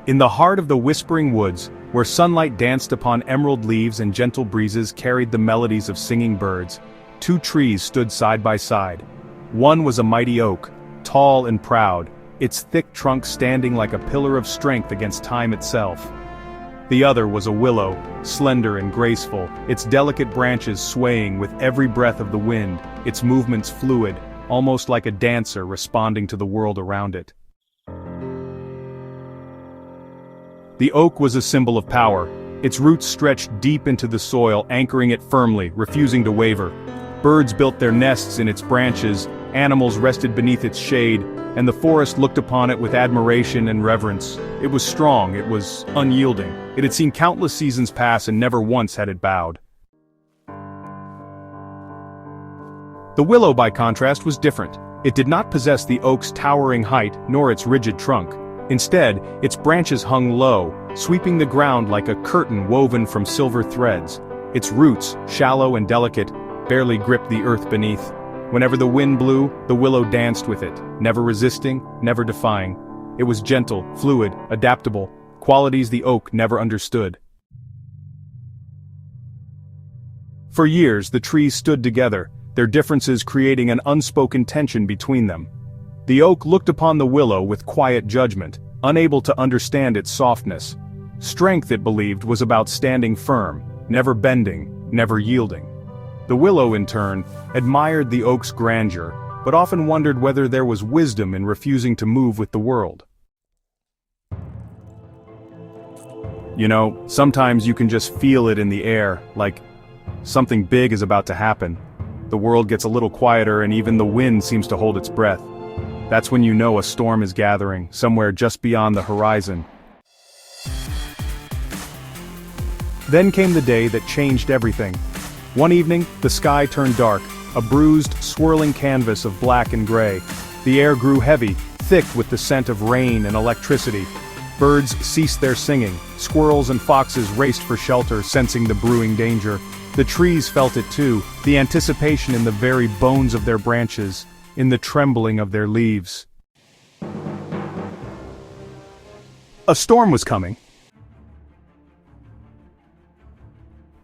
In the heart of the whispering woods, where sunlight danced upon emerald leaves and gentle breezes carried the melodies of singing birds, two trees stood side by side. One was a mighty oak, tall and proud, its thick trunk standing like a pillar of strength against time itself. The other was a willow, slender and graceful, its delicate branches swaying with every breath of the wind, its movements fluid, almost like a dancer responding to the world around it. The oak was a symbol of power. Its roots stretched deep into the soil, anchoring it firmly, refusing to waver. Birds built their nests in its branches, animals rested beneath its shade, and the forest looked upon it with admiration and reverence. It was strong, it was unyielding. It had seen countless seasons pass and never once had it bowed. The willow, by contrast, was different. It did not possess the oak's towering height nor its rigid trunk. Instead, its branches hung low, sweeping the ground like a curtain woven from silver threads. Its roots, shallow and delicate, barely gripped the earth beneath. Whenever the wind blew, the willow danced with it, never resisting, never defying. It was gentle, fluid, adaptable, qualities the oak never understood. For years, the trees stood together, their differences creating an unspoken tension between them. The oak looked upon the willow with quiet judgment, unable to understand its softness. Strength, it believed, was about standing firm, never bending, never yielding. The willow, in turn, admired the oak's grandeur, but often wondered whether there was wisdom in refusing to move with the world. You know, sometimes you can just feel it in the air, like something big is about to happen. The world gets a little quieter and even the wind seems to hold its breath. That's when you know a storm is gathering, somewhere just beyond the horizon. Then came the day that changed everything. One evening, the sky turned dark, a bruised, swirling canvas of black and gray. The air grew heavy, thick with the scent of rain and electricity. Birds ceased their singing, squirrels and foxes raced for shelter, sensing the brewing danger. The trees felt it too, the anticipation in the very bones of their branches, in the trembling of their leaves. A storm was coming.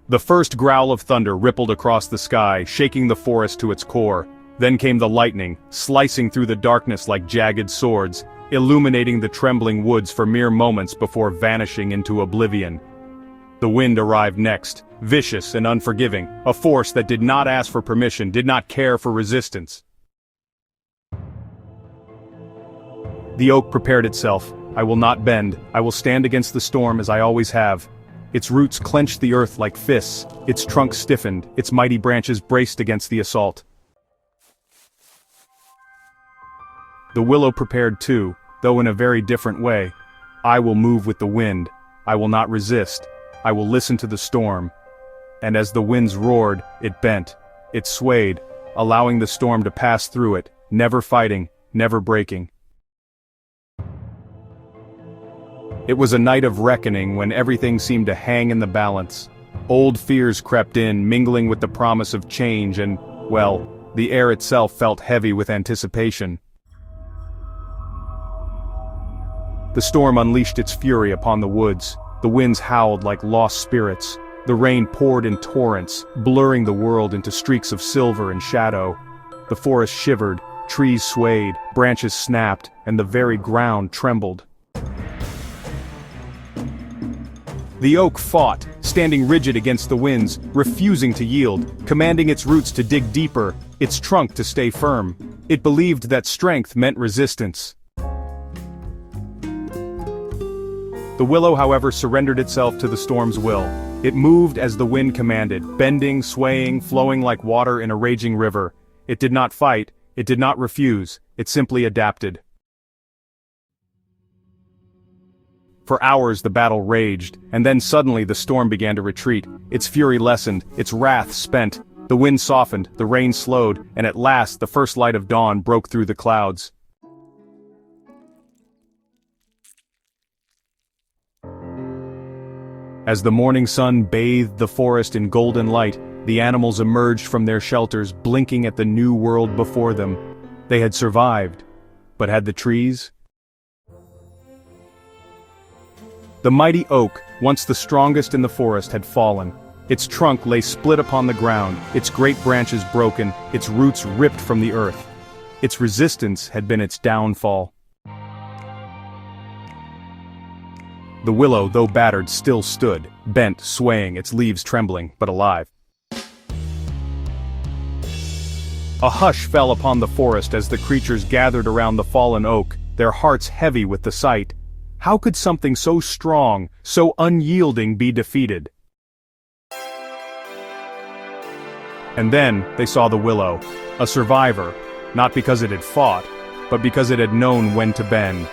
The first growl of thunder rippled across the sky, shaking the forest to its core. Then came the lightning, slicing through the darkness like jagged swords, illuminating the trembling woods for mere moments before vanishing into oblivion. The wind arrived next, vicious and unforgiving, a force that did not ask for permission, did not care for resistance. The oak prepared itself. I will not bend, I will stand against the storm as I always have. Its roots clenched the earth like fists, its trunk stiffened, its mighty branches braced against the assault. The willow prepared too, though in a very different way. I will move with the wind, I will not resist, I will listen to the storm. And as the winds roared, it bent, it swayed, allowing the storm to pass through it, never fighting, never breaking. It was a night of reckoning when everything seemed to hang in the balance. Old fears crept in, mingling with the promise of change and, well, the air itself felt heavy with anticipation. The storm unleashed its fury upon the woods. The winds howled like lost spirits. The rain poured in torrents, blurring the world into streaks of silver and shadow. The forest shivered, trees swayed, branches snapped, and the very ground trembled. The oak fought, standing rigid against the winds, refusing to yield, commanding its roots to dig deeper, its trunk to stay firm. It believed that strength meant resistance. The willow, however, surrendered itself to the storm's will. It moved as the wind commanded, bending, swaying, flowing like water in a raging river. It did not fight, it did not refuse, it simply adapted. For hours the battle raged, and then suddenly the storm began to retreat. Its fury lessened, its wrath spent. The wind softened, the rain slowed, and at last the first light of dawn broke through the clouds. As the morning sun bathed the forest in golden light, the animals emerged from their shelters, blinking at the new world before them. They had survived, but had the trees? The mighty oak, once the strongest in the forest, had fallen. Its trunk lay split upon the ground, its great branches broken, its roots ripped from the earth. Its resistance had been its downfall. The willow, though battered, still stood, bent, swaying, its leaves trembling, but alive. A hush fell upon the forest as the creatures gathered around the fallen oak, their hearts heavy with the sight. How could something so strong, so unyielding be defeated? And then they saw the willow, a survivor, not because it had fought, but because it had known when to bend.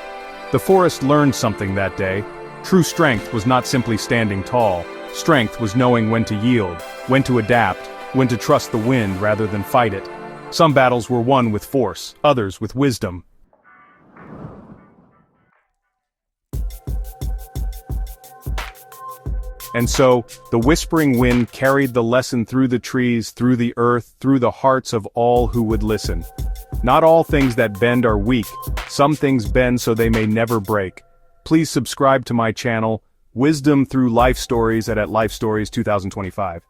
The forest learned something that day. True strength was not simply standing tall. Strength was knowing when to yield, when to adapt, when to trust the wind rather than fight it. Some battles were won with force, others with wisdom. And so, the whispering wind carried the lesson through the trees, through the earth, through the hearts of all who would listen. Not all things that bend are weak. Some things bend so they may never break. Please subscribe to my channel, Wisdom Through Life Stories at Life Stories 2025.